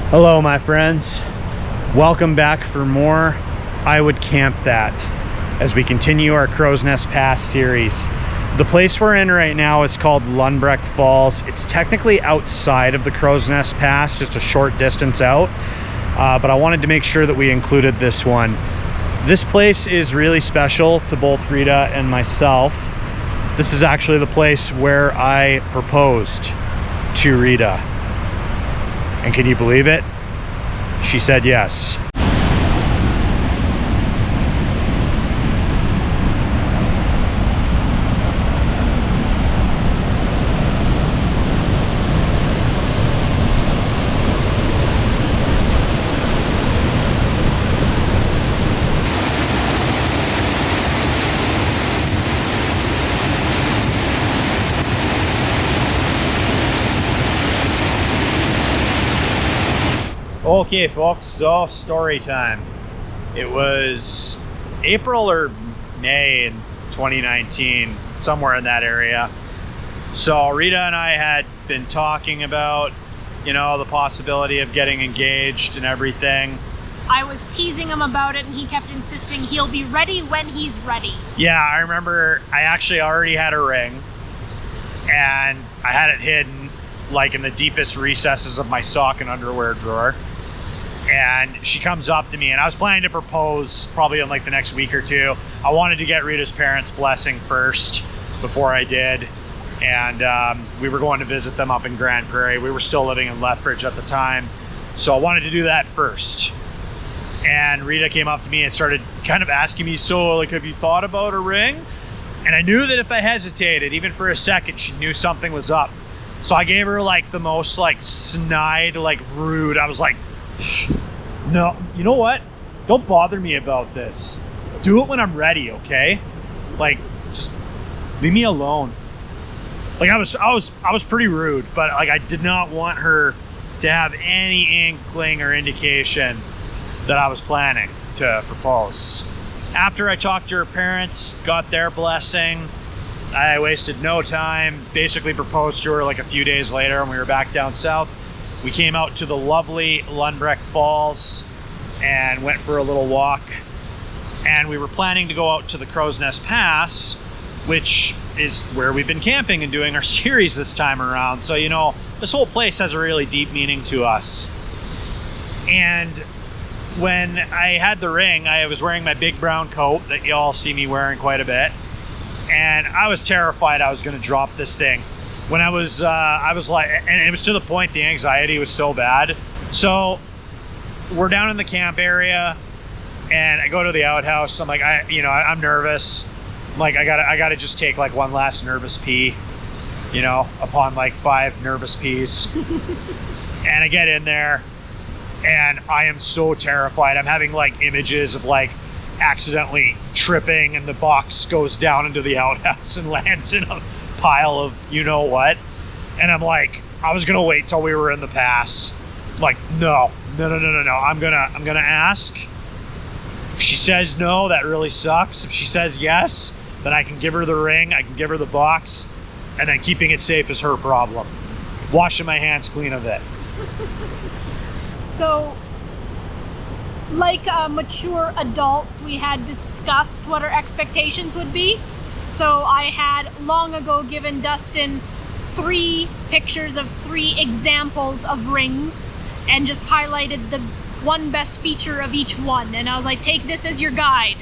Hello my friends, welcome back for more Iwouldcampthat as we continue our Crowsnest Pass series. The place we're in right now is called Lundbreck Falls. It's technically outside of the Crowsnest Pass, just a short distance out, but I wanted to make sure that we included this one. This place is really special to both Rita and myself. This is actually the place where I proposed to Rita. And can you believe it? She said yes. Okay folks, so story time. It was April or May in 2019, somewhere in that area. So Rita and I had been talking about, you know, the possibility of getting engaged and everything. I was teasing him about it and he kept insisting he'll be ready when he's ready. Yeah, I remember I actually already had a ring and I had it hidden like in the deepest recesses of my sock and underwear drawer. And she comes up to me, and I was planning to propose probably in like the next week or two. I wanted to get Rita's parents' blessing first before I did. And we were going to visit them up in Grand Prairie. We were still living in Lethbridge at the time. So I wanted to do that first. And Rita came up to me and started kind of asking me, so like, have you thought about a ring? And I knew that if I hesitated, even for a second, she knew something was up. So I gave her like the most like snide, like rude. I was like, no, you know what? Don't bother me about this. Do it when I'm ready, okay? Like, just leave me alone. Like I was pretty rude, but like I did not want her to have any inkling or indication that I was planning to propose. After I talked to her parents, got their blessing, I wasted no time, basically proposed to her like a few days later when we were back down south. We came out to the lovely Lundbreck Falls and went for a little walk. And we were planning to go out to the Crowsnest Pass, which is where we've been camping and doing our series this time around. So, you know, this whole place has a really deep meaning to us. And when I had the ring, I was wearing my big brown coat that you all see me wearing quite a bit. And I was terrified I was gonna drop this thing. When I was like, and it was to the point, the anxiety was so bad. So we're down in the camp area and I go to the outhouse. I'm like, I'm nervous. I'm like, I gotta just take like one last nervous pee, you know, upon like 5 nervous pees. And I get in there and I am so terrified. I'm having like images of like accidentally tripping and the box goes down into the outhouse and lands in a pile of you know what. And I'm like, I was gonna wait till we were in the pass. I'm like, no. I'm gonna ask. If she says no, that really sucks. If she says yes, then I can give her the ring, I can give her the box, and then keeping it safe is her problem. Washing my hands clean of it. So, like mature adults, we had discussed what our expectations would be. So I had long ago given Dustin 3 pictures of 3 examples of rings and just highlighted the one best feature of each one. And I was like, take this as your guide.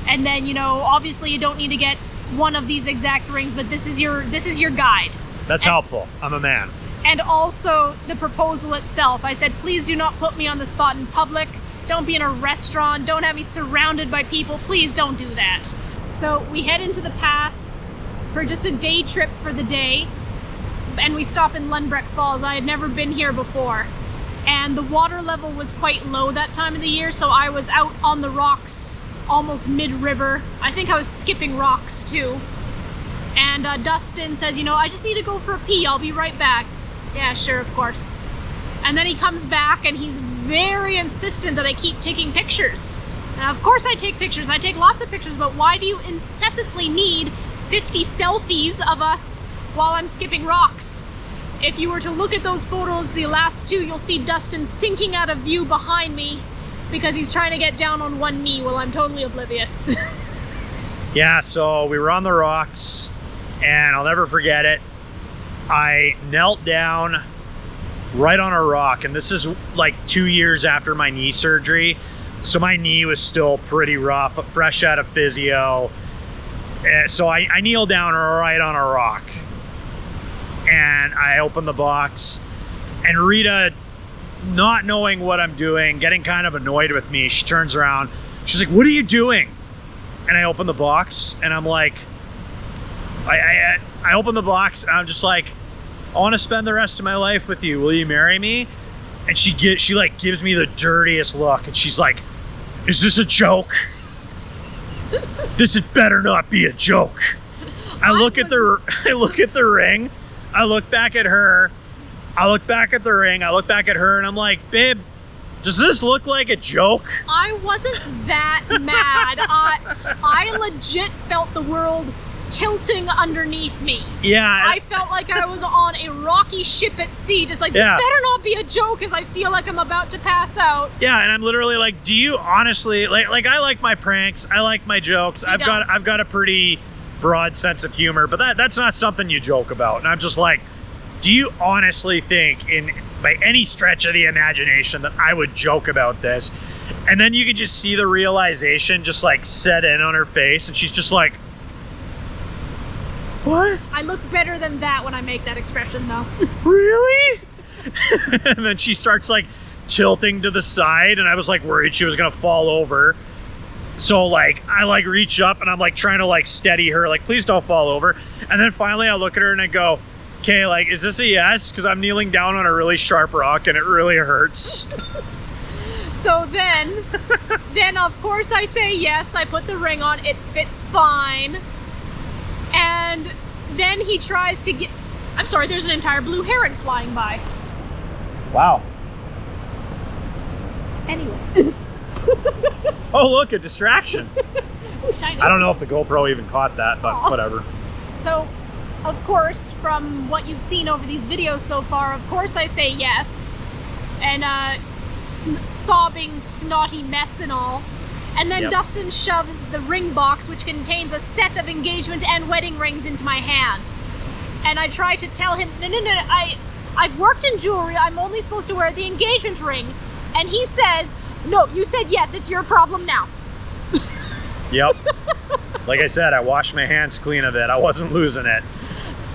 And then, you know, obviously you don't need to get one of these exact rings, but this is your guide. That's helpful. I'm a man. And also the proposal itself. I said, please do not put me on the spot in public. Don't be in a restaurant. Don't have me surrounded by people. Please don't do that. So we head into the pass for just a day trip for the day, and we stop in Lundbreck Falls. I had never been here before, and the water level was quite low that time of the year, so I was out on the rocks almost mid-river. I think I was skipping rocks too. And Dustin says, you know, I just need to go for a pee, I'll be right back. Yeah, sure, of course. And then he comes back and he's very insistent that I keep taking pictures. Now, of course I take pictures. I take lots of pictures, but why do you incessantly need 50 selfies of us while I'm skipping rocks? if you were to look at those photos, the last two, you'll see Dustin sinking out of view behind me because he's trying to get down on one knee while I'm totally oblivious. Yeah, so we were on the rocks, and I'll never forget it. I knelt down right on a rock, and this is like 2 years after my knee surgery, so my knee was still pretty rough, fresh out of physio. So I kneeled down right on a rock, and I opened the box, and Rita, not knowing what I'm doing, getting kind of annoyed with me, she turns around, she's like, "What are you doing?" And I open the box, and I'm like, I open the box, and I'm just like, "I want to spend the rest of my life with you. Will you marry me?" And she like gives me the dirtiest look, and she's like, "Is this a joke? This had better not be a joke." I look at the ring, I look back at her, I look back at the ring, I look back at her, and I'm like, "Babe, does this look like a joke?" I wasn't that mad. I legit felt the world tilting underneath me. Yeah. I felt like I was on a rocky ship at sea, just like, this better not be a joke, as I feel like I'm about to pass out. Yeah, and I'm literally like, do you honestly, like I like my pranks, I like my jokes, I've got a pretty broad sense of humor, but that's not something you joke about. And I'm just like, do you honestly think, by any stretch of the imagination, that I would joke about this? And then you could just see the realization just like set in on her face, and she's just like, "What?" I look better than that when I make that expression, though. Really? And then she starts like tilting to the side, and I was like worried she was gonna fall over. So like I like reach up, and I'm like trying to like steady her, like, "Please don't fall over." And then finally I look at her and I go, "Okay, like, is this a yes? Because I'm kneeling down on a really sharp rock and it really hurts." So then of course I say yes. I put the ring on, it fits fine. And then he tries to get, I'm sorry, there's an entire blue heron flying by. Wow. Anyway. Oh, look, a distraction. Ooh, shiny. I don't know if the GoPro even caught that, but Aww. Whatever. So, of course, from what you've seen over these videos so far, of course I say yes. And sobbing, snotty mess and all. And then Dustin shoves the ring box, which contains a set of engagement and wedding rings, into my hand. And I try to tell him, no, I've worked in jewelry, I'm only supposed to wear the engagement ring. And he says, "No, you said yes, it's your problem now." Yep. Like I said, I washed my hands clean of it. I wasn't losing it.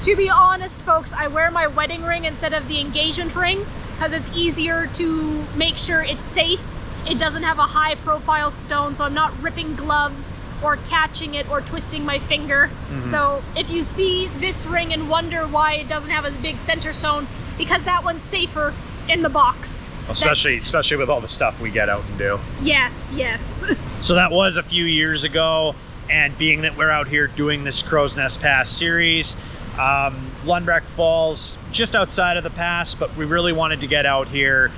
To be honest, folks, I wear my wedding ring instead of the engagement ring because it's easier to make sure it's safe. It doesn't have a high profile stone, so I'm not ripping gloves or catching it or twisting my finger. Mm-hmm. So if you see this ring and wonder why it doesn't have a big center stone, because that one's safer in the box. Especially with all the stuff we get out and do. Yes, yes. So that was a few years ago, and being that we're out here doing this Crowsnest Pass series, Lundbreck Falls, just outside of the pass, but we really wanted to get out here,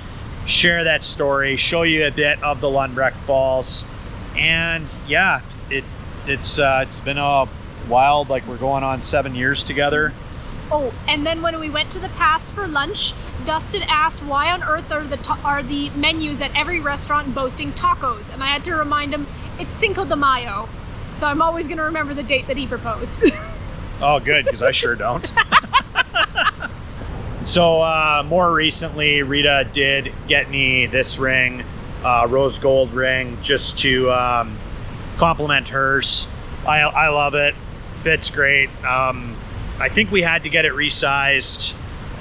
share that story, show you a bit of the Lundbreck Falls, and yeah, it's been a wild, like we're going on 7 years together. Oh, and then when we went to the pass for lunch, Dustin asked why on earth are the menus at every restaurant boasting tacos, and I had to remind him it's Cinco de Mayo, so I'm always going to remember the date that he proposed. Oh, good, because I sure don't. So more recently, Rita did get me this ring, rose gold ring, just to compliment hers. I love it. Fits great. I think we had to get it resized,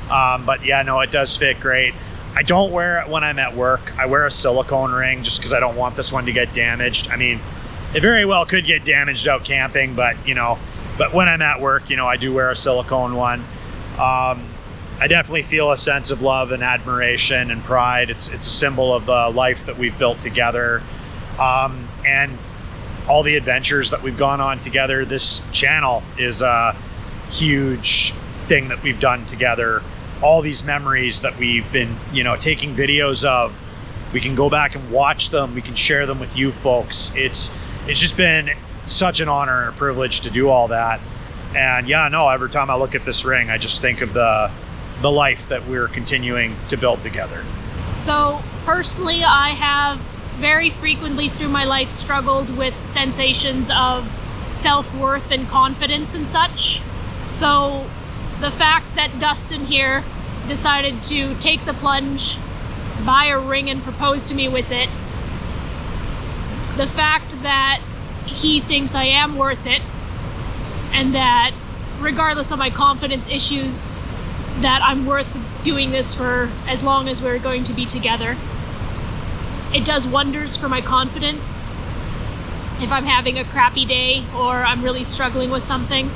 but yeah, no, it does fit great. I don't wear it when I'm at work. I wear a silicone ring just because I don't want this one to get damaged. I mean, it very well could get damaged out camping, but but when I'm at work, I do wear a silicone one. I definitely feel a sense of love and admiration and pride. It's a symbol of the life that we've built together, and all the adventures that we've gone on together. This channel is a huge thing that we've done together. All these memories that we've been, taking videos of, we can go back and watch them. We can share them with you folks. It's just been such an honor and a privilege to do all that. And yeah, no, every time I look at this ring, I just think of the the life that we're continuing to build together. So personally, I have very frequently through my life struggled with sensations of self-worth and confidence and such. So the fact that Dustin here decided to take the plunge, buy a ring and propose to me with it, the fact that he thinks I am worth it, and that regardless of my confidence issues, that I'm worth doing this for as long as we're going to be together. It does wonders for my confidence. If I'm having a crappy day or I'm really struggling with something,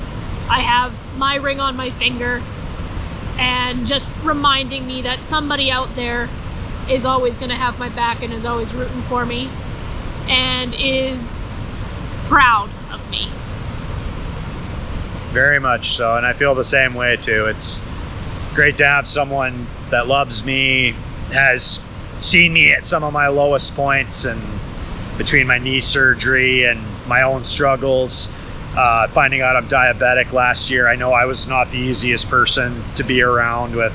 I have my ring on my finger and just reminding me that somebody out there is always going to have my back and is always rooting for me and is proud of me. Very much so, and I feel the same way too. It's great to have someone that loves me, has seen me at some of my lowest points, and between my knee surgery and my own struggles, finding out I'm diabetic last year. I know I was not the easiest person to be around with.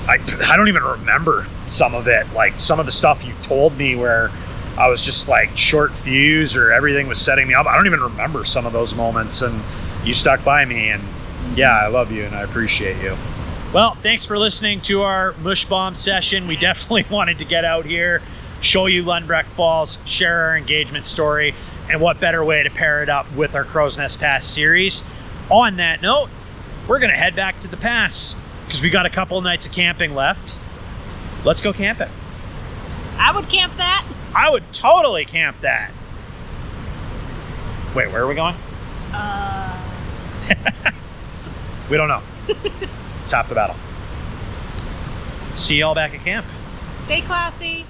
I don't even remember some of it, like some of the stuff you've told me where I was just like short fuse or everything was setting me up. I don't even remember some of those moments, and you stuck by me, and yeah, I love you and I appreciate you. Well, thanks for listening to our Mush Bomb session. We definitely wanted to get out here, show you Lundbreck Falls, share our engagement story, and what better way to pair it up with our Crowsnest Pass series. On that note, we're gonna head back to the pass because we got a couple nights of camping left. Let's go camping. I would camp that. I would totally camp that. Wait, where are we going? We don't know. It's half the battle. See y'all back at camp. Stay classy.